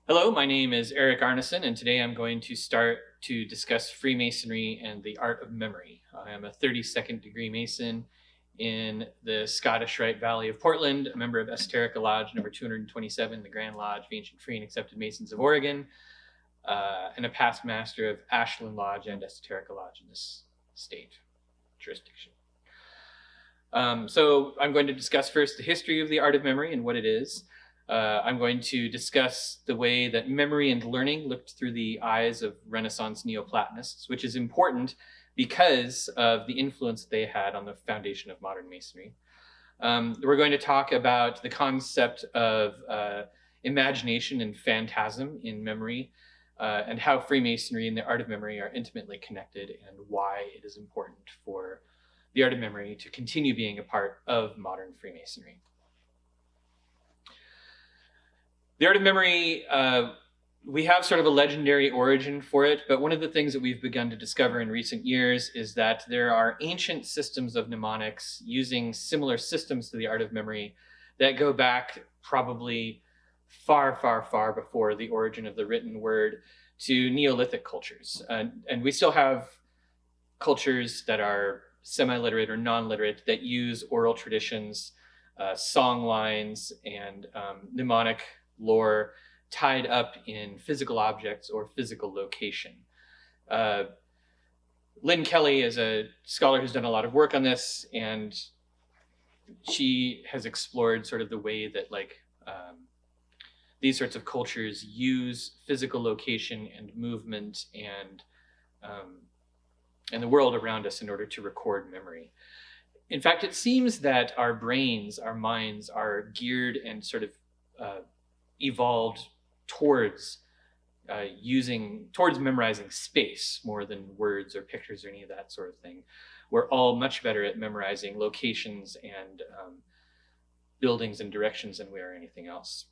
Hello, my name is Erik Arneson, and today I'm going to start to discuss Freemasonry and the art of memory. I am a 32nd degree Mason in the Scottish Rite Valley of Portland, a member of Esoterika Lodge number 227, the Grand Lodge of Ancient Free and Accepted Masons of Oregon, and a past master of Ashland Lodge and Esoterika Lodge in this state jurisdiction. So I'm going to discuss first the history of the art of memory and what it is. I'm going to discuss the way that memory and learning looked through the eyes of Renaissance Neoplatonists, which is important because of the influence they had on the foundation of modern Masonry. We're going to talk about the concept of imagination and phantasm in memory, and how Freemasonry and the art of memory are intimately connected, and why it is important for the art of memory to continue being a part of modern Freemasonry. The art of memory, we have sort of a legendary origin for it, but one of the things that we've begun to discover in recent years is that there are ancient systems of mnemonics using similar systems to the art of memory that go back probably far, far, far before the origin of the written word to Neolithic cultures. And we still have cultures that are semi-literate or non-literate that use oral traditions, song lines, and mnemonic lore tied up in physical objects or physical location. Lynn Kelly is a scholar who's done a lot of work on this, and she has explored sort of the way that these sorts of cultures use physical location and movement and the world around us in order to record memory. In fact, it seems that our brains, our minds, are geared and sort of evolved towards memorizing space more than words or pictures or any of that sort of thing. We're all much better at memorizing locations and buildings and directions than we are anything else.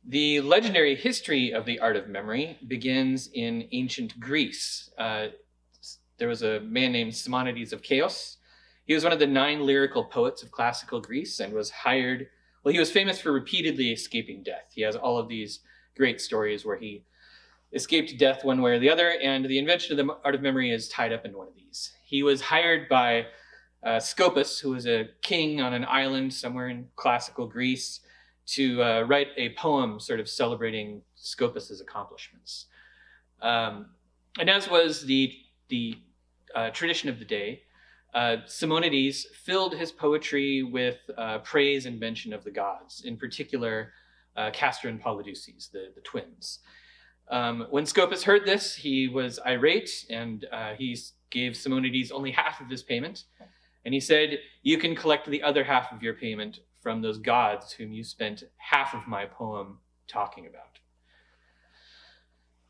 The legendary history of the art of memory begins in ancient Greece. There was a man named Simonides of Chios. He was one of the 9 lyrical poets of classical Greece and was hired. Well, he was famous for repeatedly escaping death. He has all of these great stories where he escaped death one way or the other, and the invention of the art of memory is tied up in one of these. He was hired by Scopas, who was a king on an island somewhere in classical Greece, to write a poem sort of celebrating Scopus's accomplishments. And as was the tradition of the day, Simonides filled his poetry with praise and mention of the gods, in particular Castor and Polydeuces, the twins. When Scopas heard this, he was irate, and he gave Simonides only half of his payment. And he said, "You can collect the other half of your payment from those gods whom you spent half of my poem talking about."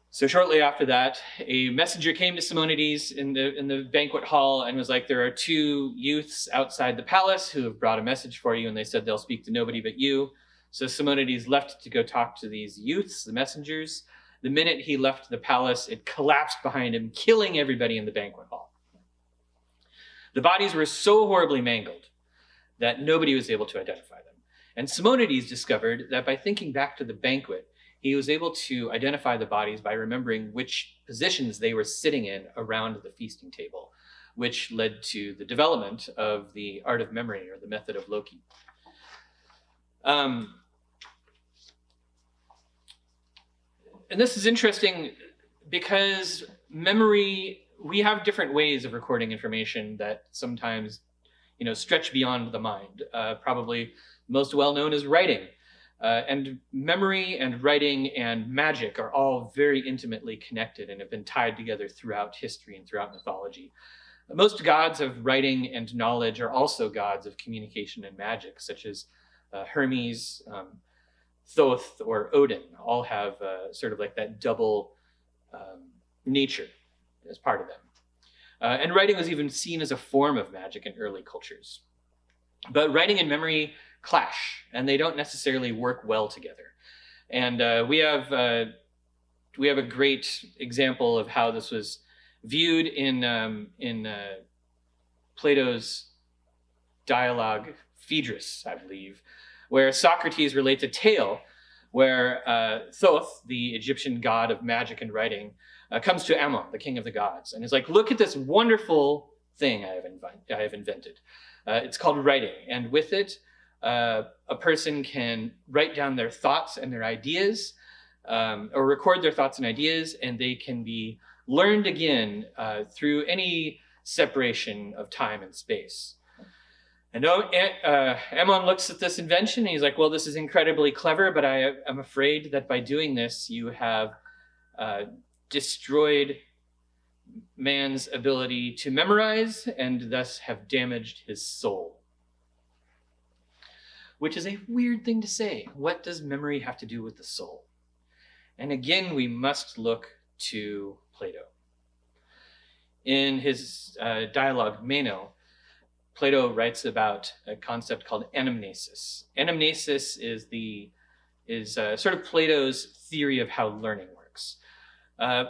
So shortly after that, a messenger came to Simonides in the banquet hall and was like, "There are 2 youths outside the palace who have brought a message for you, and they said they'll speak to nobody but you." So Simonides left to go talk to these youths, the messengers. The minute he left the palace, it collapsed behind him, killing everybody in the banquet hall. The bodies were so horribly mangled that nobody was able to identify them. And Simonides discovered that by thinking back to the banquet, he was able to identify the bodies by remembering which positions they were sitting in around the feasting table, which led to the development of the art of memory, or the method of Loci. And this is interesting because memory, we have different ways of recording information that sometimes, stretch beyond the mind. Probably most well known is writing. And memory and writing and magic are all very intimately connected and have been tied together throughout history and throughout mythology. Most gods of writing and knowledge are also gods of communication and magic, such as Hermes, Thoth, or Odin. All have sort of like that double nature as part of them. And writing was even seen as a form of magic in early cultures. But writing and memory clash, and they don't necessarily work well together. And we have a great example of how this was viewed in Plato's dialogue Phaedrus, I believe, where Socrates relates a tale where Thoth, the Egyptian god of magic and writing, comes to Ammon, the king of the gods, and is like, look at this wonderful thing I have invented. It's called writing, and with it, a person can write down their thoughts and their ideas, or record their thoughts and ideas, and they can be learned again through any separation of time and space. And Ammon looks at this invention and he's like, well, this is incredibly clever, but I am afraid that by doing this, you have destroyed man's ability to memorize and thus have damaged his soul. Which is a weird thing to say. What does memory have to do with the soul? And again, we must look to Plato. In his dialogue, Meno, Plato writes about a concept called anamnesis. Anamnesis is sort of Plato's theory of how learning works.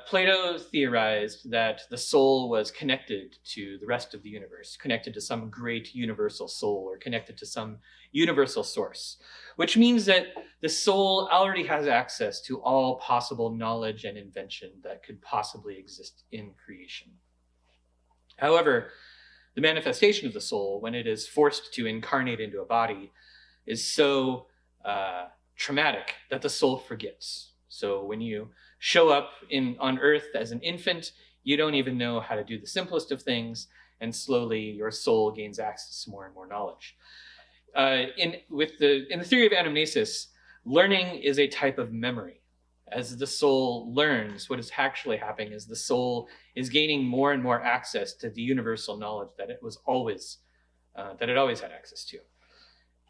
Plato theorized that the soul was connected to the rest of the universe, connected to some great universal soul, or connected to some universal source, which means that the soul already has access to all possible knowledge and invention that could possibly exist in creation. However, the manifestation of the soul, when it is forced to incarnate into a body, is so traumatic that the soul forgets. So when you show up on Earth as an infant, you don't even know how to do the simplest of things, and slowly your soul gains access to more and more knowledge. In the theory of anamnesis, learning is a type of memory. As the soul learns, what is actually happening is the soul is gaining more and more access to the universal knowledge that it always had access to.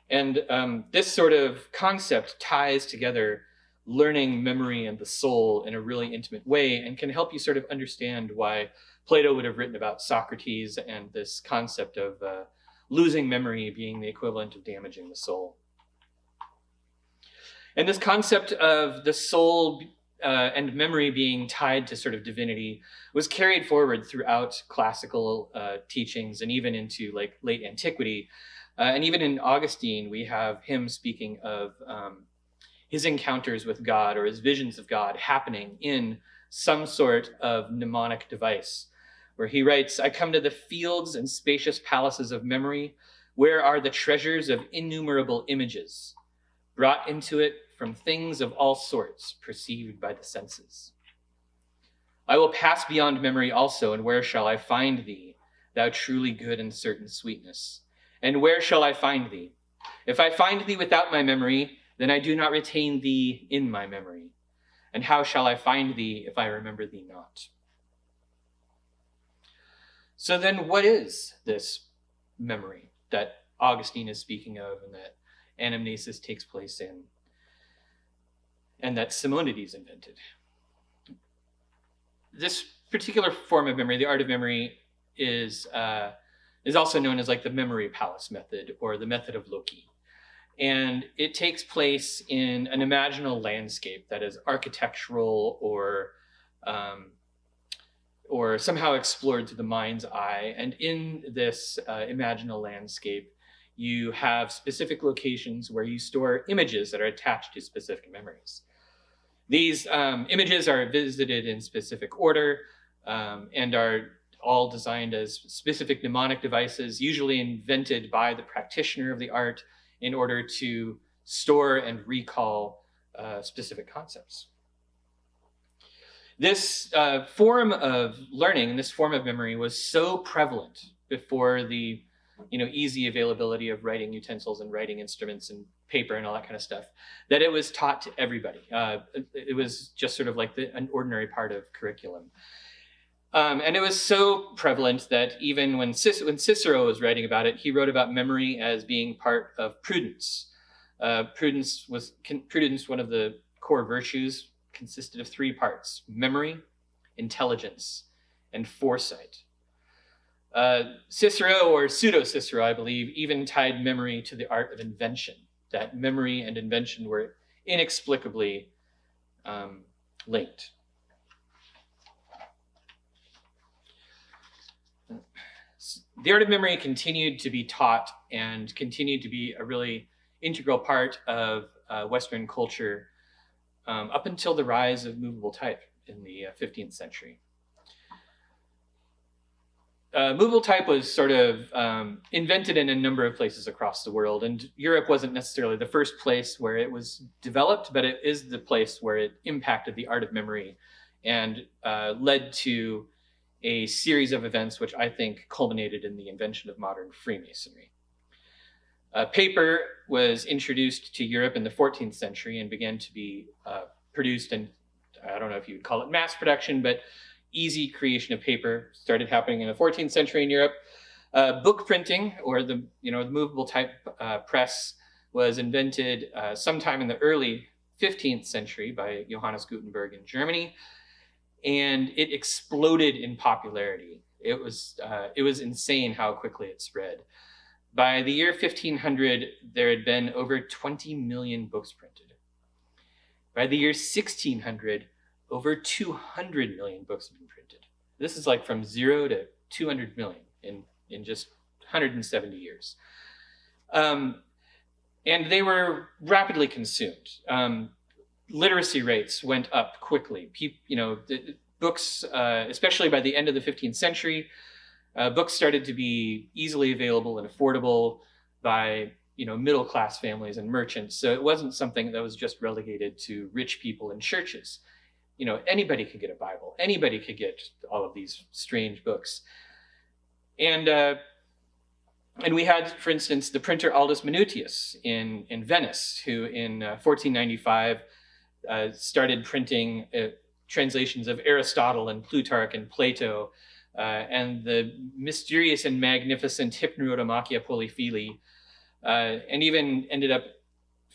And this sort of concept ties together learning, memory, and the soul in a really intimate way, and can help you sort of understand why Plato would have written about Socrates and this concept of losing memory being the equivalent of damaging the soul. And this concept of the soul and memory being tied to sort of divinity was carried forward throughout classical teachings and even into like late antiquity. And even in Augustine, we have him speaking of his encounters with God or his visions of God happening in some sort of mnemonic device, where he writes, I come to the fields and spacious palaces of memory, where are the treasures of innumerable images, brought into it from things of all sorts perceived by the senses. I will pass beyond memory also, and where shall I find thee, thou truly good and certain sweetness? And where shall I find thee? If I find thee without my memory, then I do not retain thee in my memory. And how shall I find thee if I remember thee not? So then what is this memory that Augustine is speaking of and that anamnesis takes place in, and that Simonides invented? This particular form of memory, the art of memory, is also known as like the memory palace method or the method of Loci. And it takes place in an imaginal landscape that is architectural or somehow explored through the mind's eye. And in this imaginal landscape, you have specific locations where you store images that are attached to specific memories. These images are visited in specific order and are all designed as specific mnemonic devices, usually invented by the practitioner of the art in order to store and recall specific concepts. This form of learning and this form of memory was so prevalent before the easy availability of writing utensils and writing instruments and paper and all that kind of stuff, that it was taught to everybody. It was just sort of like an ordinary part of curriculum. And it was so prevalent that even when Cicero was writing about it, he wrote about memory as being part of prudence. Prudence, one of the core virtues, consisted of three parts: memory, intelligence, and foresight. Cicero, or pseudo-Cicero, I believe, even tied memory to the art of invention, that memory and invention were inexplicably linked. The art of memory continued to be taught and continued to be a really integral part of Western culture up until the rise of movable type in the 15th century. Movable type was sort of invented in a number of places across the world, and Europe wasn't necessarily the first place where it was developed, but it is the place where it impacted the art of memory and led to a series of events which I think culminated in the invention of modern Freemasonry. Paper was introduced to Europe in the 14th century and began to be produced, and I don't know if you would call it mass production, but easy creation of paper started happening in the 14th century in Europe. Book printing, or the movable type press, was invented sometime in the early 15th century by Johannes Gutenberg in Germany, and it exploded in popularity. It was insane how quickly it spread. By the year 1500, there had been over 20 million books printed. By the year 1600, over 200 million books have been printed. This is like from 0 to 200 million in just 170 years. And they were rapidly consumed. Literacy rates went up quickly. The books, especially by the end of the 15th century, books started to be easily available and affordable by middle-class families and merchants. So it wasn't something that was just relegated to rich people and churches. Anybody could get a Bible. Anybody could get all of these strange books. And we had, for instance, the printer Aldus Manutius in Venice, who in 1495 started printing translations of Aristotle and Plutarch and Plato, and the mysterious and magnificent Hypnerotomachia Polyphili, and even ended up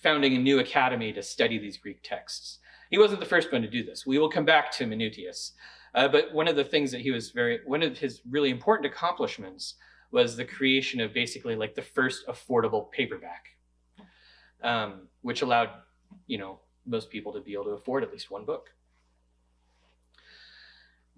founding a new academy to study these Greek texts. He wasn't the first one to do this. We will come back to Manutius. But one of the things that one of his really important accomplishments was the creation of basically like the first affordable paperback, which allowed, most people to be able to afford at least one book.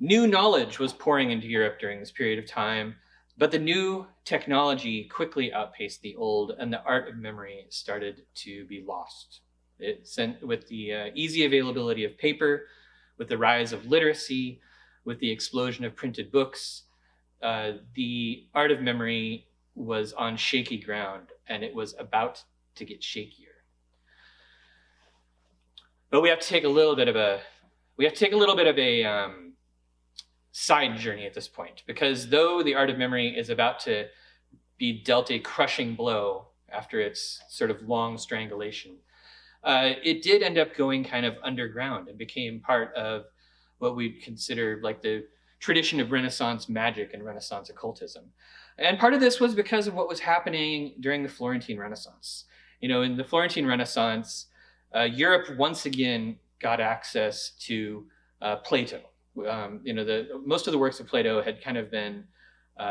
New knowledge was pouring into Europe during this period of time, but the new technology quickly outpaced the old, and the art of memory started to be lost. With the easy availability of paper, with the rise of literacy, with the explosion of printed books, the art of memory was on shaky ground, and it was about to get shakier. But we have to take a little bit of a side journey at this point, because though the art of memory is about to be dealt a crushing blow after its sort of long strangulation, it did end up going kind of underground and became part of what we consider like the tradition of Renaissance magic and Renaissance occultism. And part of this was because of what was happening during the Florentine Renaissance. In the Florentine Renaissance, Europe once again got access to Plato. Most of the works of Plato had kind of been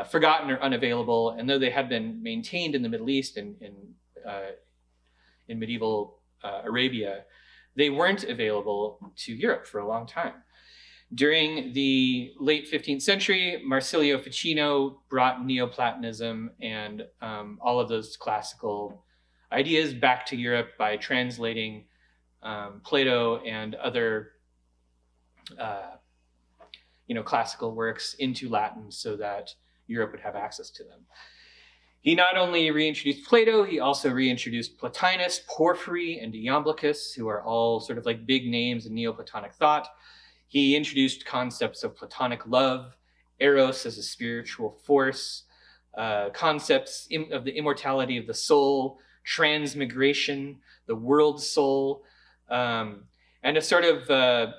forgotten or unavailable, and though they had been maintained in the Middle East and in medieval Arabia, they weren't available to Europe for a long time. During the late 15th century, Marsilio Ficino brought Neoplatonism and all of those classical ideas back to Europe by translating Plato and other classical works into Latin so that Europe would have access to them. He not only reintroduced Plato, he also reintroduced Plotinus, Porphyry, and Iamblichus, who are all sort of like big names in Neoplatonic thought. He introduced concepts of Platonic love, Eros as a spiritual force, concepts of the immortality of the soul, transmigration, the world soul, and a sort of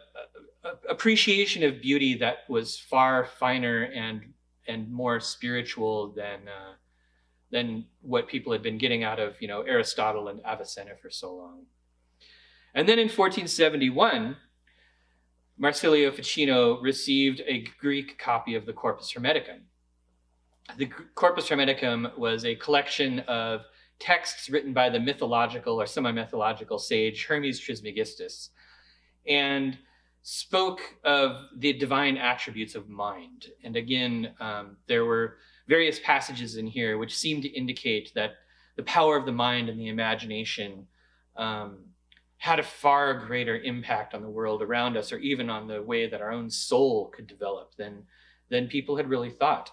appreciation of beauty that was far finer and more spiritual than what people had been getting out of Aristotle and Avicenna for so long. And then in 1471, Marsilio Ficino received a Greek copy of the Corpus Hermeticum. The Corpus Hermeticum was a collection of texts written by the mythological or semi-mythological sage Hermes Trismegistus, and spoke of the divine attributes of mind. And again, there were various passages in here which seem to indicate that the power of the mind and the imagination had a far greater impact on the world around us, or even on the way that our own soul could develop than people had really thought.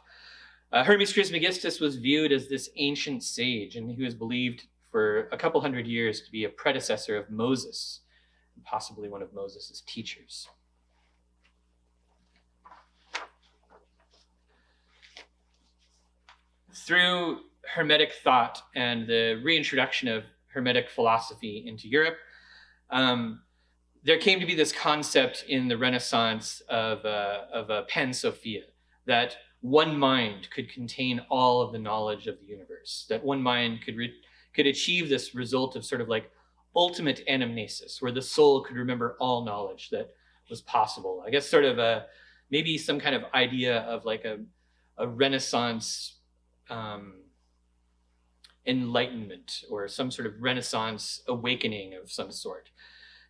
Hermes Trismegistus was viewed as this ancient sage, and he was believed for a couple hundred years to be a predecessor of Moses, possibly one of Moses' teachers. Through Hermetic thought and the reintroduction of Hermetic philosophy into Europe, there came to be this concept in the Renaissance of a pansophia, that one mind could contain all of the knowledge of the universe, that one mind could achieve this result of sort of like ultimate anamnesis, where the soul could remember all knowledge that was possible. I guess sort of maybe some kind of idea of like a Renaissance enlightenment, or some sort of Renaissance awakening of some sort.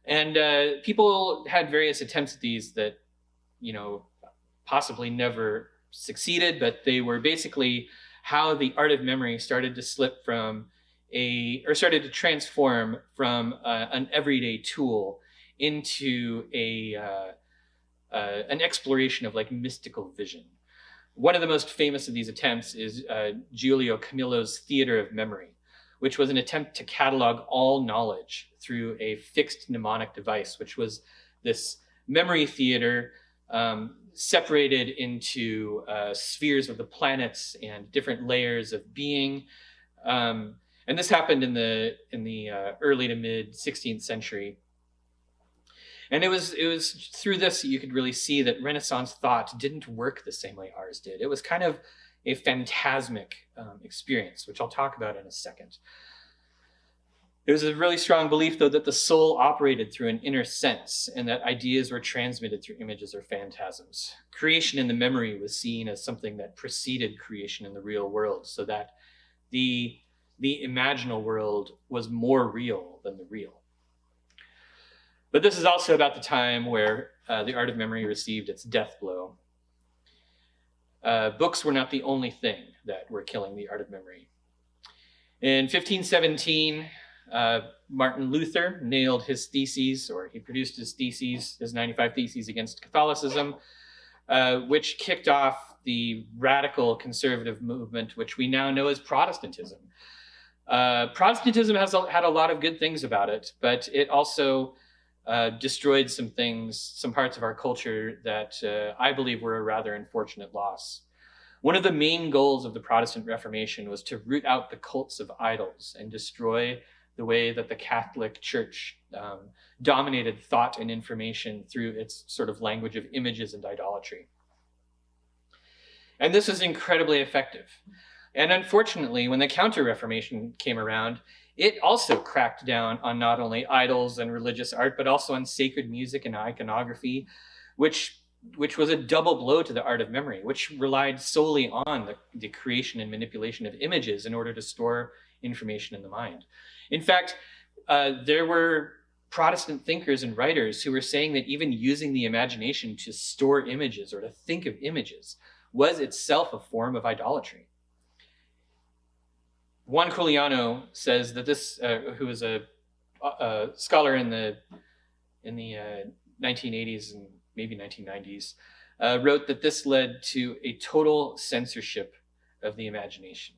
And people had various attempts at these that, possibly never succeeded, but they were basically how the art of memory started to slip from started to transform from an everyday tool into an exploration of like mystical vision. One of the most famous of these attempts is Giulio Camillo's theater of memory, which was an attempt to catalog all knowledge through a fixed mnemonic device, which was this memory theater separated into spheres of the planets and different layers of being. And this happened in the early to mid 16th century. And it was through this that you could really see that Renaissance thought didn't work the same way ours did. It was kind of a phantasmic experience, which I'll talk about in a second. There was a really strong belief, though, that the soul operated through an inner sense, and that ideas were transmitted through images or phantasms. Creation in the memory was seen as something that preceded creation in the real world, so that the imaginal world was more real than the real. But this is also about the time where the art of memory received its death blow. Books were not the only thing that were killing the art of memory. In 1517, Martin Luther nailed his theses, or he produced his theses, his 95 Theses against Catholicism, which kicked off the radical conservative movement, which we now know as Protestantism. Protestantism had a lot of good things about it, but it also destroyed some parts of our culture that I believe were a rather unfortunate loss. One of the main goals of the Protestant Reformation was to root out the cults of idols and destroy the way that the Catholic Church dominated thought and information through its sort of language of images and idolatry. And this was incredibly effective. And unfortunately, when the Counter-Reformation came around, it also cracked down on not only idols and religious art, but also on sacred music and iconography, which was a double blow to the art of memory, which relied solely on the creation and manipulation of images in order to store information in the mind. In fact, there were Protestant thinkers and writers who were saying that even using the imagination to store images or to think of images was itself a form of idolatry. Juan Giuliano says that this, who was a scholar in the 1980s and maybe 1990s, wrote that this led to a total censorship of the imagination.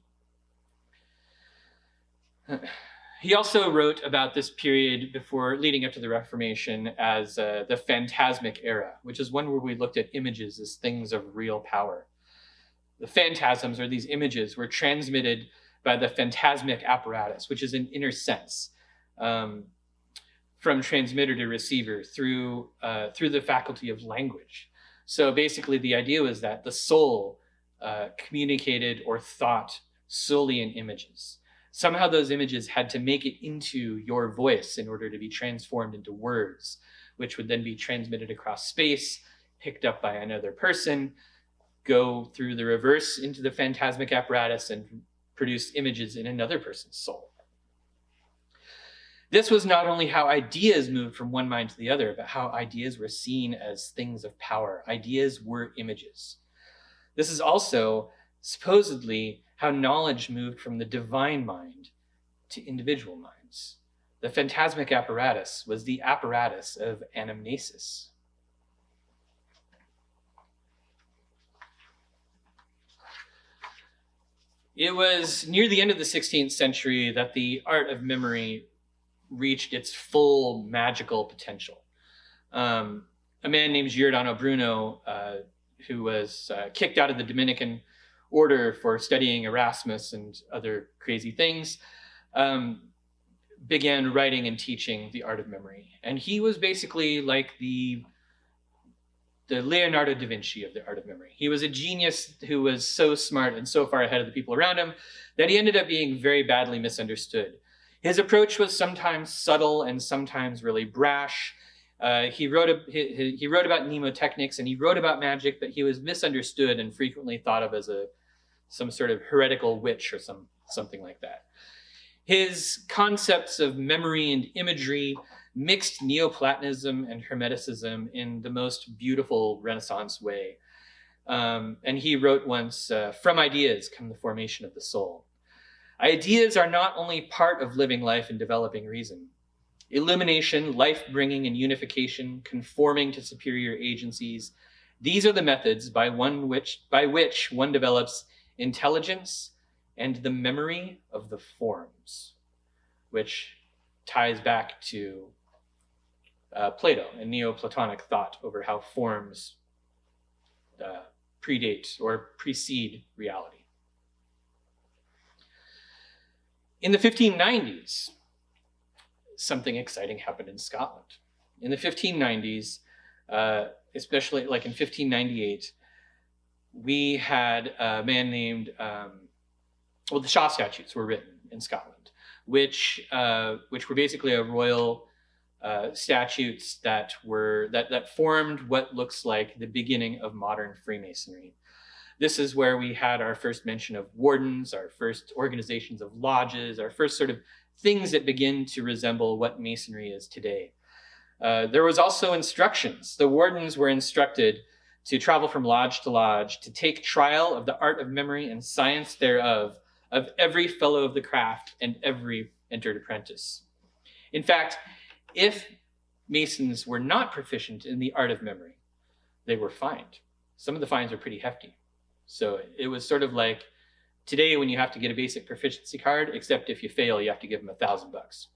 He also wrote about this period leading up to the Reformation as the phantasmic era, which is one where we looked at images as things of real power. The phantasms, or these images, were transmitted by the phantasmic apparatus, which is an inner sense, from transmitter to receiver through the faculty of language. So basically the idea was that the soul communicated or thought solely in images. Somehow those images had to make it into your voice in order to be transformed into words, which would then be transmitted across space, picked up by another person, go through the reverse into the phantasmic apparatus, and produce images in another person's soul. This was not only how ideas moved from one mind to the other, but how ideas were seen as things of power. Ideas were images. This is also supposedly how knowledge moved from the divine mind to individual minds. The phantasmic apparatus was the apparatus of anamnesis. It was near the end of the 16th century that the art of memory reached its full magical potential. A man named Giordano Bruno, who was kicked out of the Dominican order for studying Erasmus and other crazy things, began writing and teaching the art of memory. And he was basically like the Leonardo da Vinci of the art of memory. He was a genius who was so smart and so far ahead of the people around him that he ended up being very badly misunderstood. His approach was sometimes subtle and sometimes really brash. He wrote about mnemotechnics and he wrote about magic, but he was misunderstood and frequently thought of as some sort of heretical witch or something like that. His concepts of memory and imagery mixed Neoplatonism and Hermeticism in the most beautiful Renaissance way. And he wrote once, "From ideas come the formation of the soul." Ideas are not only part of living life and developing reason. Illumination, life-bringing and unification, conforming to superior agencies, these are the methods by which one develops intelligence and the memory of the forms, which ties back to Plato and Neoplatonic thought over how forms predate or precede reality. In the 1590s, something exciting happened in Scotland. In the 1590s, especially like in 1598, we had a man named, the Shaw statutes were written in Scotland, which were basically a royal statutes that formed what looks like the beginning of modern Freemasonry. This is where we had our first mention of wardens, our first organizations of lodges, our first sort of things that begin to resemble what Masonry is today. There was also instructions. The wardens were instructed to travel from lodge to lodge, to take trial of the art of memory and science thereof, of every fellow of the craft and every entered apprentice. In fact, if Masons were not proficient in the art of memory, they were fined. Some of the fines were pretty hefty. So it was sort of like today when you have to get a basic proficiency card, except if you fail, you have to give them $1,000.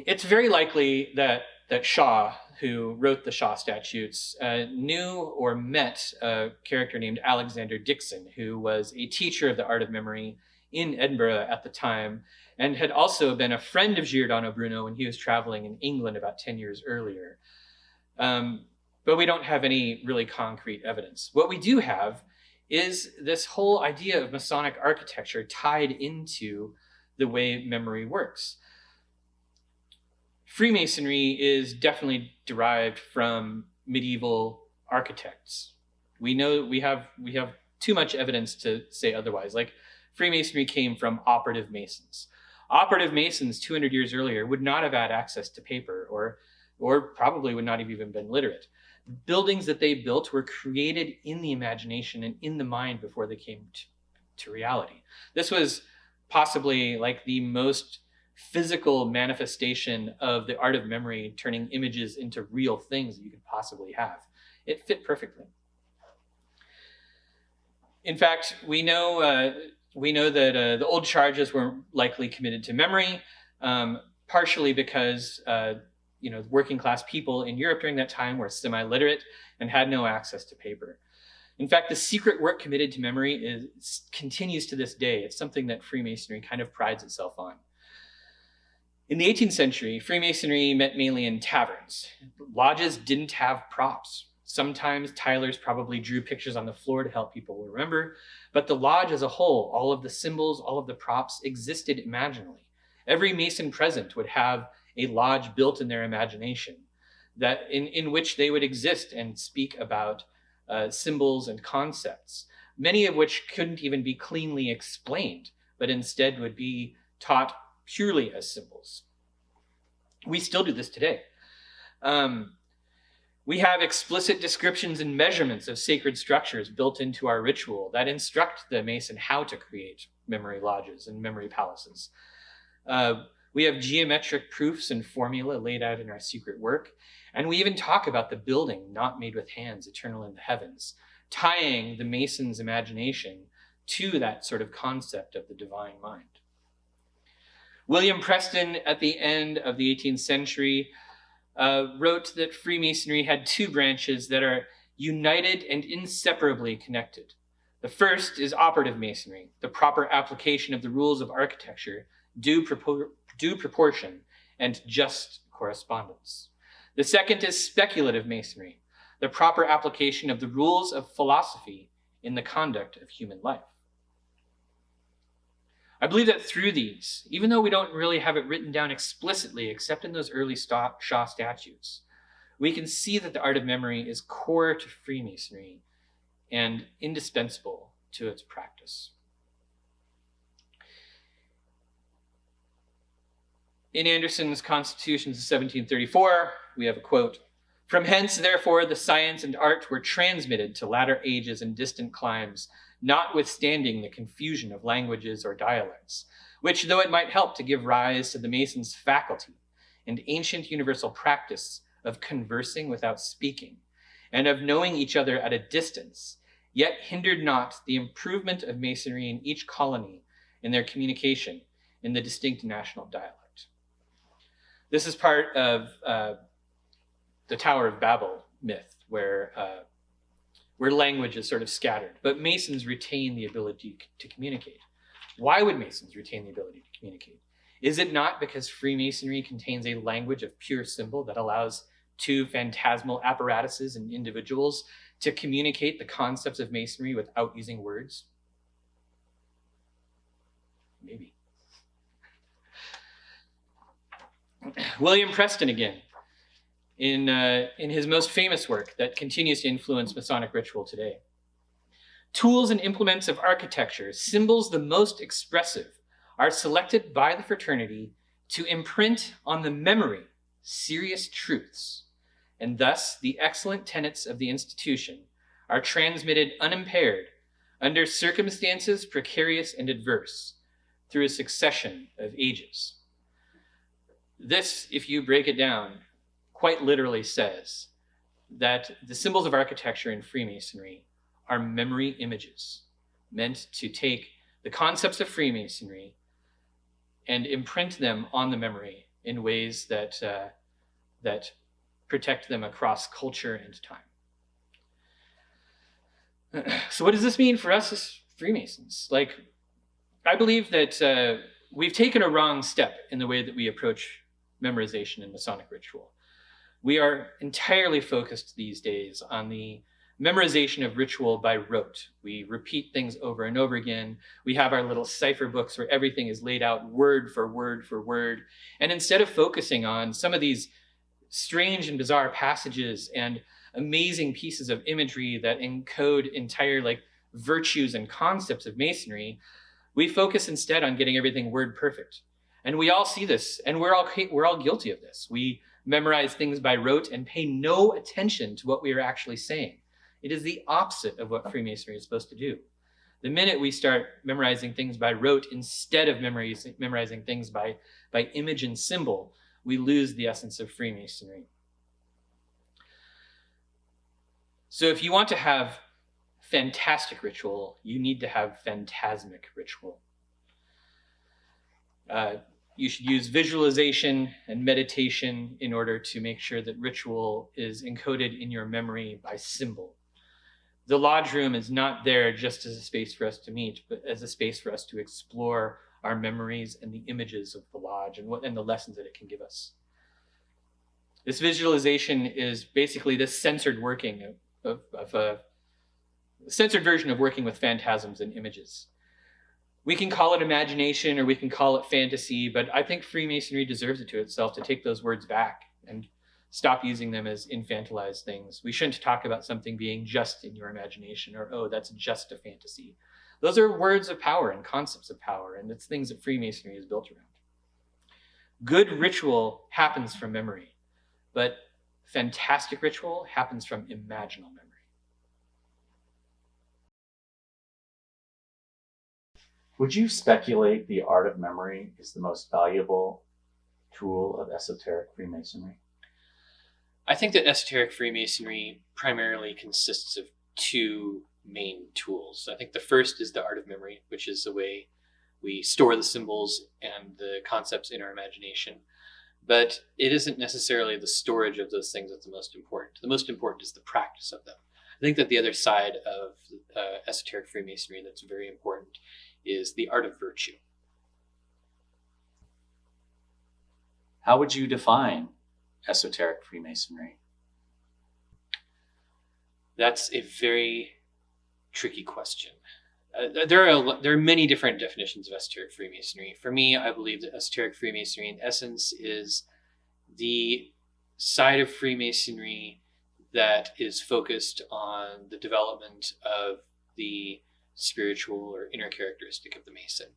It's very likely that Shaw, who wrote the Shaw statutes, knew or met a character named Alexander Dixon, who was a teacher of the art of memory in Edinburgh at the time, and had also been a friend of Giordano Bruno when he was traveling in England about 10 years earlier. But we don't have any really concrete evidence. What we do have is this whole idea of Masonic architecture tied into the way memory works. Freemasonry is definitely derived from medieval architects. We know we have too much evidence to say otherwise. Like Freemasonry came from operative Masons. Operative Masons 200 years earlier would not have had access to paper or probably would not have even been literate. Buildings that they built were created in the imagination and in the mind before they came to reality. This was possibly like the most physical manifestation of the art of memory, turning images into real things that you could possibly have. It fit perfectly. In fact, we know that the old charges were likely committed to memory, partially because working class people in Europe during that time were semi-literate and had no access to paper. In fact, the secret work committed to memory continues to this day. It's something that Freemasonry kind of prides itself on. In the 18th century, Freemasonry met mainly in taverns. Lodges didn't have props. Sometimes tilers probably drew pictures on the floor to help people remember, but the lodge as a whole, all of the symbols, all of the props existed imaginally. Every Mason present would have a lodge built in their imagination that in which they would exist and speak about symbols and concepts, many of which couldn't even be cleanly explained, but instead would be taught purely as symbols. We still do this today. We have explicit descriptions and measurements of sacred structures built into our ritual that instruct the Mason how to create memory lodges and memory palaces. We have geometric proofs and formula laid out in our secret work. And we even talk about the building not made with hands, eternal in the heavens, tying the Mason's imagination to that sort of concept of the divine mind. William Preston, at the end of the 18th century, wrote that Freemasonry had two branches that are united and inseparably connected. The first is operative Masonry, the proper application of the rules of architecture, due proportion, and just correspondence. The second is speculative Masonry, the proper application of the rules of philosophy in the conduct of human life. I believe that through these, even though we don't really have it written down explicitly, except in those early Shaw statutes, we can see that the art of memory is core to Freemasonry and indispensable to its practice. In Anderson's Constitutions of 1734, we have a quote, "From hence, therefore, the science and art were transmitted to latter ages and distant climes, notwithstanding the confusion of languages or dialects, which, though it might help to give rise to the Mason's faculty and ancient universal practice of conversing without speaking, and of knowing each other at a distance, yet hindered not the improvement of Masonry in each colony in their communication in the distinct national dialect." This is part of the Tower of Babel myth, where language is sort of scattered, but Masons retain the ability to communicate. Why would Masons retain the ability to communicate? Is it not because Freemasonry contains a language of pure symbol that allows two phantasmal apparatuses and individuals to communicate the concepts of Masonry without using words? Maybe. William Preston again, in his most famous work that continues to influence Masonic ritual today. Tools and implements of architecture, symbols the most expressive, are selected by the fraternity to imprint on the memory serious truths, and thus the excellent tenets of the institution are transmitted unimpaired under circumstances precarious and adverse through a succession of ages. This, if you break it down, quite literally says that the symbols of architecture in Freemasonry are memory images meant to take the concepts of Freemasonry and imprint them on the memory in ways that protect them across culture and time. So what does this mean for us as Freemasons? I believe that we've taken a wrong step in the way that we approach memorization in Masonic ritual. We are entirely focused these days on the memorization of ritual by rote. We repeat things over and over again. We have our little cipher books where everything is laid out word for word for word. And instead of focusing on some of these strange and bizarre passages and amazing pieces of imagery that encode entire virtues and concepts of Masonry, we focus instead on getting everything word perfect. And we all see this, and we're all guilty of this. We memorize things by rote and pay no attention to what we are actually saying. It is the opposite of what Freemasonry is supposed to do. The minute we start memorizing things by rote instead of memorizing things by image and symbol, we lose the essence of Freemasonry. So if you want to have fantastic ritual, you need to have phantasmic ritual. You should use visualization and meditation in order to make sure that ritual is encoded in your memory by symbol. The lodge room is not there just as a space for us to meet, but as a space for us to explore our memories and the images of the lodge and the lessons that it can give us. This visualization is basically this censored working of a censored version of working with phantasms and images. We can call it imagination or we can call it fantasy, but I think Freemasonry deserves it to itself to take those words back and stop using them as infantilized things. We shouldn't talk about something being just in your imagination or, oh, that's just a fantasy. Those are words of power and concepts of power, and it's things that Freemasonry is built around. Good ritual happens from memory, but Phantastic ritual happens from imaginal memory. Would you speculate the art of memory is the most valuable tool of esoteric Freemasonry? I think that esoteric Freemasonry primarily consists of two main tools. I think the first is the art of memory, which is the way we store the symbols and the concepts in our imagination. But it isn't necessarily the storage of those things that's the most important. The most important is the practice of them. I think that the other side of esoteric Freemasonry that's very important is the art of virtue. How would you define esoteric Freemasonry? That's a very tricky question. There are many different definitions of esoteric Freemasonry. For me, I believe that esoteric Freemasonry, in essence, is the side of Freemasonry that is focused on the development of the spiritual or inner characteristic of the Mason.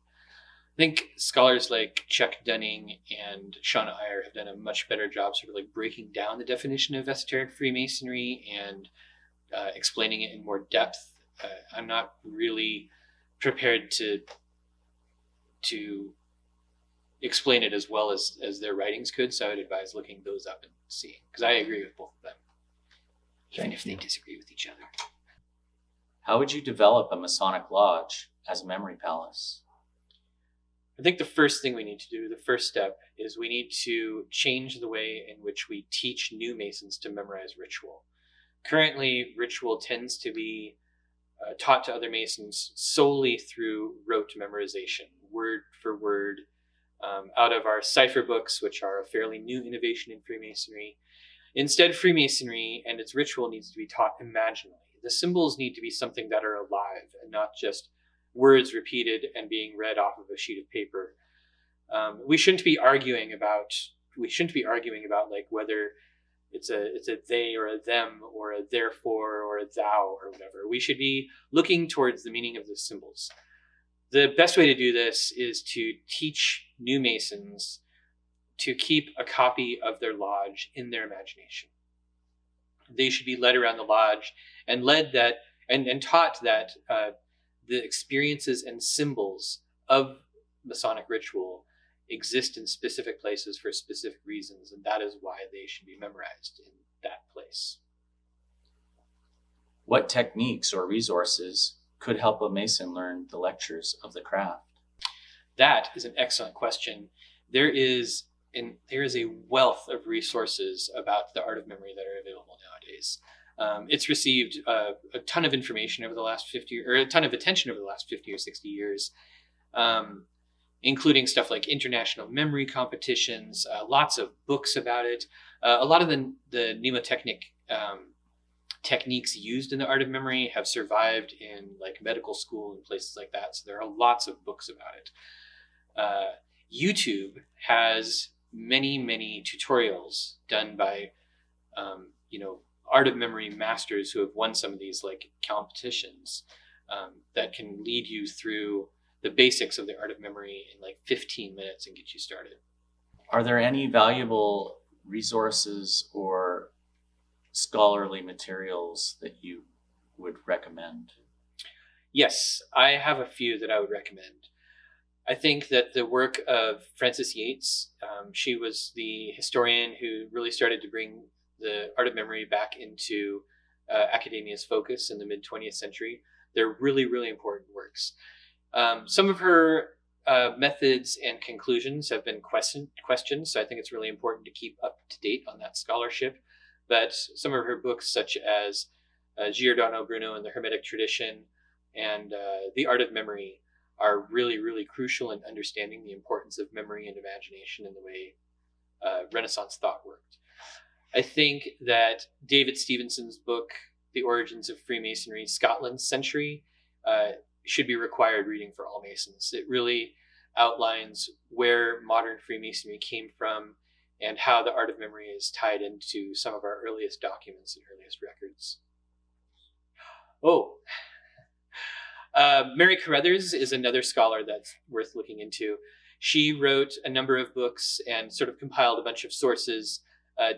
I think scholars like Chuck Dunning and Sean Iyer have done a much better job sort of like breaking down the definition of esoteric Freemasonry and explaining it in more depth. I'm not really prepared to explain it as well as their writings could, so I would advise looking those up and seeing, because I agree with both of them, even if they disagree with each other. How would you develop a Masonic lodge as a memory palace? I think the first thing we need to do, the first step, is we need to change the way in which we teach new Masons to memorize ritual. Currently, ritual tends to be taught to other Masons solely through rote memorization, word for word, out of our cipher books, which are a fairly new innovation in Freemasonry. Instead, Freemasonry and its ritual needs to be taught imaginally. The symbols need to be something that are alive and not just words repeated and being read off of a sheet of paper. We shouldn't be arguing about like whether it's a they or a them or a therefore or a thou or whatever. We should be looking towards the meaning of the symbols. The best way to do this is to teach new Masons to keep a copy of their lodge in their imagination. They should be led around the lodge and taught that the experiences and symbols of Masonic ritual exist in specific places for specific reasons, and that is why they should be memorized in that place. What techniques or resources could help a Mason learn the lectures of the craft? That is an excellent question. There is a wealth of resources about the art of memory that are available nowadays. It's received a ton of information over the last 50, or a ton of attention over the last 50 or 60 years, including stuff like international memory competitions, lots of books about it. A lot of the mnemotechnic techniques used in the art of memory have survived in like medical school and places like that. So there are lots of books about it. YouTube has many tutorials done by, art of memory masters who have won some of these like competitions that can lead you through the basics of the art of memory in like 15 minutes and get you started. Are there any valuable resources or scholarly materials that you would recommend? Yes, I have a few that I would recommend. I think that the work of Frances Yates, she was the historian who really started to bring the art of memory back into academia's focus in the mid-20th century. They're really important works. Some of her methods and conclusions have been questioned, so I think it's really important to keep up to date on that scholarship. But some of her books, such as Giordano Bruno and the Hermetic Tradition and The Art of Memory, are really crucial in understanding the importance of memory and imagination in the way Renaissance thought worked. I think that David Stevenson's book, The Origins of Freemasonry, Scotland's Century, should be required reading for all Masons. It really outlines where modern Freemasonry came from and how the art of memory is tied into some of our earliest documents and earliest records. Mary Carruthers is another scholar that's worth looking into. She wrote a number of books and sort of compiled a bunch of sources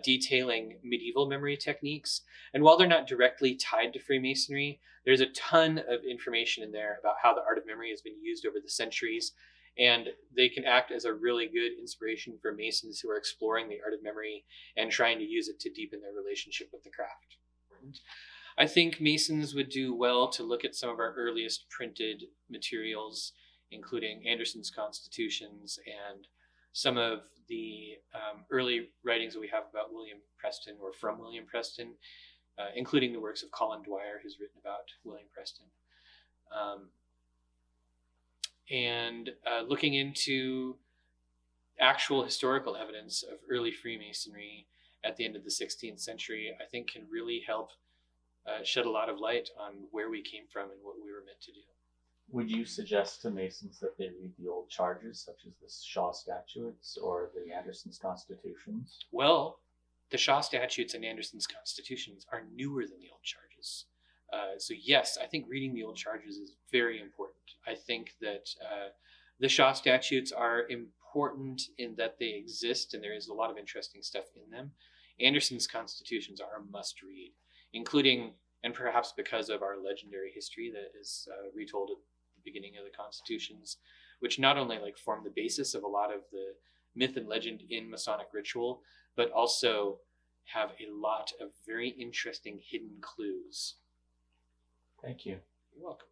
detailing medieval memory techniques. And while they're not directly tied to Freemasonry, there's a ton of information in there about how the art of memory has been used over the centuries. And they can act as a really good inspiration for Masons who are exploring the art of memory and trying to use it to deepen their relationship with the craft. I think Masons would do well to look at some of our earliest printed materials, including Anderson's constitutions and some of the early writings that we have about William Preston or from William Preston, including the works of Colin Dwyer, who's written about William Preston. And looking into actual historical evidence of early Freemasonry at the end of the 16th century, I think can really help shed a lot of light on where we came from and what we were meant to do. Would you suggest to Masons that they read the old charges, such as the Shaw Statutes or the Anderson's Constitutions? Well, the Shaw Statutes and Anderson's Constitutions are newer than the old charges. So yes, I think reading the old charges is very important. I think that the Shaw Statutes are important in that they exist and there is a lot of interesting stuff in them. Anderson's Constitutions are a must read, including, and perhaps because of our legendary history that is retold at the beginning of the Constitutions, which not only form the basis of a lot of the myth and legend in Masonic ritual, but also have a lot of very interesting hidden clues. Thank you. You're welcome.